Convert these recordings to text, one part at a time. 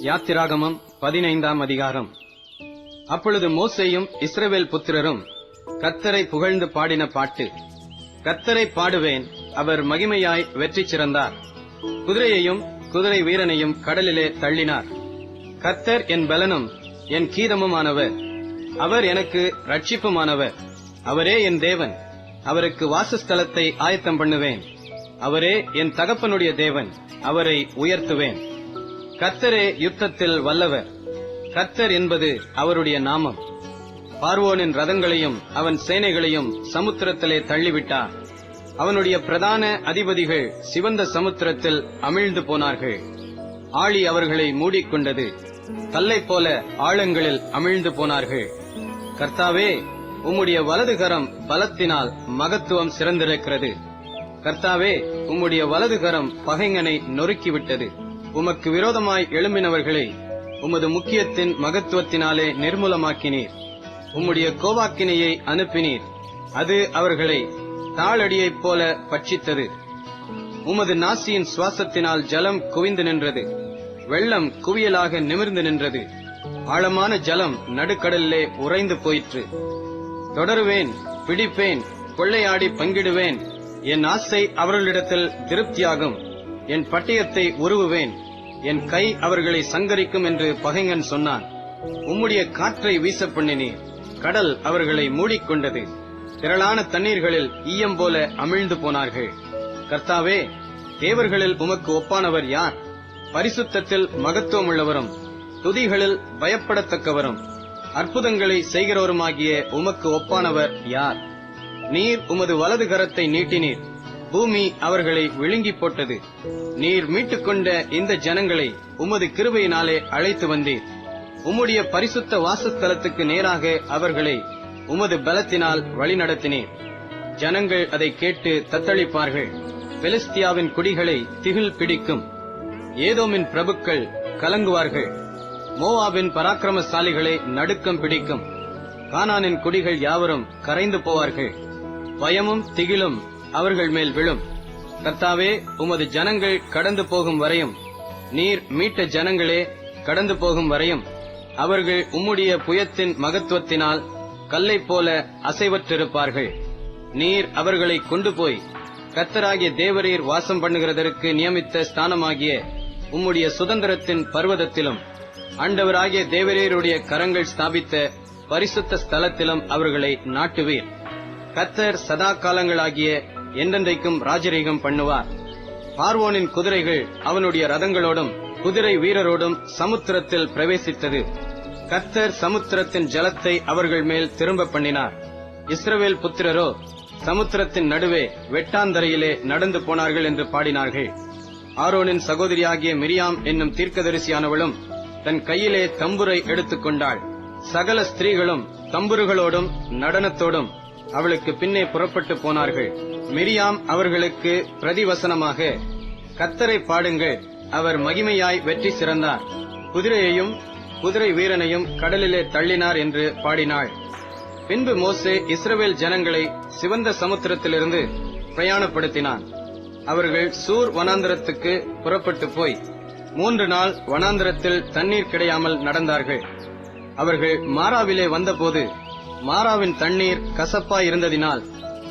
யாத்திராகமம் 15ஆம் அதிகாரம். அப்பொழுது மோசேயும் இஸ்ரவேல் புத்திரரும் கர்த்தரை புகழ்ந்து பாடின பாட்டு. கர்த்தரை பாடுவேன், அவர் மகிமையாய் வெற்றி சிறந்தார். குதிரையையும் குதிரை வீரனையும் கடலிலே தள்ளினார். கர்த்தர் என் பலனும் என் கீதமுமானவர். அவர் எனக்கு ரட்சிப்புமானவர். அவரே என் தேவன். அவருக்கு வாசஸ்தலத்தை ஆயத்தம் பண்ணுவேன். அவரே என் தகப்பனுடைய தேவன். அவரை உயர்த்துவேன். கர்த்தரே யுத்தத்தில் வல்லவர். கர்த்தர் என்பது அவருடைய நாமம். பார்வோனின் ரதங்களையும் அவன் சேனைகளையும் சமுத்திரத்திலே தள்ளிவிட்டார். அவனுடைய பிரதான அதிபதிகள் சிவந்த சமுத்திரத்தில் அமிழ்ந்து போனார்கள். ஆழி அவர்களை மூடிக்கொண்டது. கல்லைப் போல ஆழங்களில் அமிழ்ந்து போனார்கள். கர்த்தாவே, உம்முடைய வலதுகரம் பலத்தினால் மகத்துவம் சிறந்திருக்கிறது. கர்த்தாவே, உம்முடைய வலதுகரம் பகைஞனை நொறுக்கிவிட்டது. உமக்கு விரோதமாய் எழும்பினவர்களை உமது முக்கியத்தின் மகத்துவத்தினாலே நிர்மூலமாக்கினீர். உம்முடைய கோவாக்கினையை அனுப்பினீர். அது அவர்களை தாளடியைப் போல பட்சித்தது. உமது நாசியின் சுவாசத்தினால் ஜலம் குவிந்து நின்றது. வெள்ளம் குவியலாக நிமிர்ந்து நின்றது. ஆழமான ஜலம் நடுக்கடலிலே உறைந்து போயிற்று. தொடருவேன், பிடிப்பேன், கொள்ளையாடி பங்கிடுவேன். என் ஆசை அவர்களிடத்தில் திருப்தியாகும். என் பட்டயத்தை உருவுவேன். என் கை அவர்களை சங்கரிக்கும் என்று பகைஞன் சொன்னான். உம்முடைய காற்றை வீச பண்ணினீர். கடல் அவர்களை மூடிக்கொண்டது. திரளான தண்ணீர்களில் ஈயம் போல அமிழ்ந்து போனார்கள். கர்த்தாவே, தேவர்களில் உமக்கு ஒப்பானவர் யார்? பரிசுத்தத்தில் மகத்துவம் உள்ளவரும் துதிகளில் பயப்படத்தக்கவரும் அற்புதங்களை செய்கிறவருமாகிய உமக்கு ஒப்பானவர் யார்? நீர் உமது வலது கரத்தை நீட்டினீர். பூமி அவர்களை விழுங்கி போட்டது. நீர் மீட்டுக்கொண்ட இந்த ஜனங்களை உமது கிருபையினாலே அழைத்து வந்தீர். உம்முடைய பரிசுத்த வாசஸ்தலத்துக்கு நேராக அவர்களை உமது பலத்தினால் வழிநடத்தினீர். ஜனங்கள் அதை கேட்டு தத்தளிப்பார்கள். பெலிஸ்தியாவின் குடிகளை திகில் பிடிக்கும். ஏதோமின் பிரபுக்கள் கலங்குவார்கள். மோவாபின் பராக்கிரமசாலிகளை நடுக்கம் பிடிக்கும். கானானின் குடிகள் யாவரும் கரைந்து போவார்கள். பயமும் திகிலும் அவர்கள் மேல் விழும். கர்த்தாவே, உமது ஜனங்கள் கடந்து போகும் வரையும், நீர் மீட்ட ஜனங்களே கடந்து போகும் வரையும், அவர்கள் உம்முடைய புயத்தின் மகத்துவத்தினால் கல்லைப் போல அசைவற்றிருப்பார்கள். நீர் அவர்களை கொண்டு போய் கர்த்தராகிய தேவரீர் வாசம் பண்ணுகிறதற்கு நியமித்த ஸ்தானமாகிய உம்முடைய சுதந்திரத்தின் பர்வதத்திலும் ஆண்டவராகிய தேவரீருடைய கரங்கள் ஸ்தாபித்த பரிசுத்த ஸ்தலத்திலும் அவர்களை நாட்டுவீர். கர்த்தர் சதா காலங்களாகிய என்றென்றைக்கும் ராஜரீகம் பண்ணுவார். பார்வோனின் குதிரைகள் அவனுடைய ரதங்களோடும் குதிரை வீரரோடும் சமுத்திரத்தில் பிரவேசித்தது. கர்த்தர் சமுத்திரத்தின் ஜலத்தை அவர்கள் மேல் திரும்ப பண்ணினார். இஸ்ரவேல் புத்திரரோ சமுத்திரத்தின் நடுவே வெட்டாந்தரையிலே நடந்து போனார்கள் என்று பாடினார்கள். ஆரோனின் சகோதரியாகிய மிரியாம் என்னும் தீர்க்கதரிசியானவளும் தன் கையிலே தம்புரை எடுத்துக்கொண்டாள். சகல ஸ்திரீகளும் தம்புருகளோடும் நடனத்தோடும் அவளுக்கு பின்னே புறப்பட்டு போனார்கள். மிரியாம் அவர்களுக்கு பிரதிவசனமாக, கர்த்தரை பாடுங்கள், அவர் மகிமையாய் வெற்றி சிறந்தார். குதிரையையும் குதிரை வீரனையும் கடலிலே தள்ளினார் என்று பாடினாள். பின்பு மோசே இஸ்ரவேல் ஜனங்களை சிவந்த சமுத்திரத்திலிருந்து பிரயாணப்படுத்தினான். அவர்கள் சூர் வனாந்தரத்துக்கு புறப்பட்டு போய் 3 நாள் வனாந்தரத்தில் தண்ணீர் கிடையாமல் நடந்தார்கள். அவர்கள் மாராவிலே வந்தபோது மாராவின் தண்ணீர் கசப்பாயிருந்ததினால்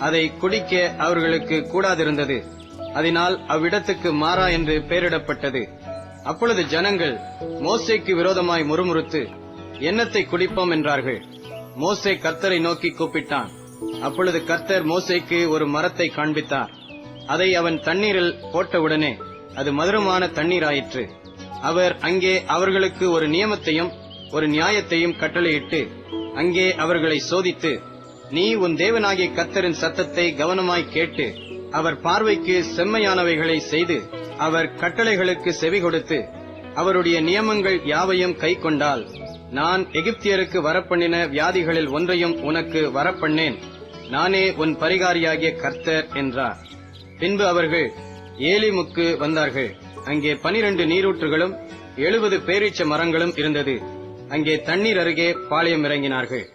அதை குடிக்க அவர்களுக்கு கூடாதிருந்தது. அதனால் அவ்விடத்துக்கு மாரா என்று பெயரிடப்பட்டது. அப்பொழுது ஜனங்கள் மோசேக்கு விரோதமாய் முறுமுறுத்து, என்னத்தை குடிப்போம் என்றார்கள். மோசே கர்த்தரை நோக்கி கூப்பிட்டான். அப்பொழுது கர்த்தர் மோசேக்கு ஒரு மரத்தை காண்பித்தார். அதை அவன் தண்ணீரில் போட்டவுடனே அது மதுரமான தண்ணீராயிற்று. அவர் அங்கே அவர்களுக்கு ஒரு நியமத்தையும் ஒரு நியாயத்தையும் கட்டளையிட்டு அங்கே அவர்களை சோதித்து, நீ உன் தேவனாகிய கர்த்தரின் சத்தத்தை கவனமாய் கேட்டு அவர் பார்வைக்கு செம்மையானவைகளை செய்து அவர் கட்டளைகளுக்கு செவி கொடுத்து அவருடைய நியமங்கள் யாவையும் கை கொண்டால், நான் எகிப்தியருக்கு வரப்பண்ணின வியாதிகளில் ஒன்றையும் உனக்கு வரப்பண்ணேன். நானே உன் பரிகாரியாகிய கர்த்தர் என்றார். பின்பு அவர்கள் ஏலிமுக்கு வந்தார்கள். அங்கே 12 நீரூற்றுகளும் 70 பேரீச்ச மரங்களும் இருந்தது. அங்கே தண்ணீர் அருகே பாளையம் இறங்கினார்கள்.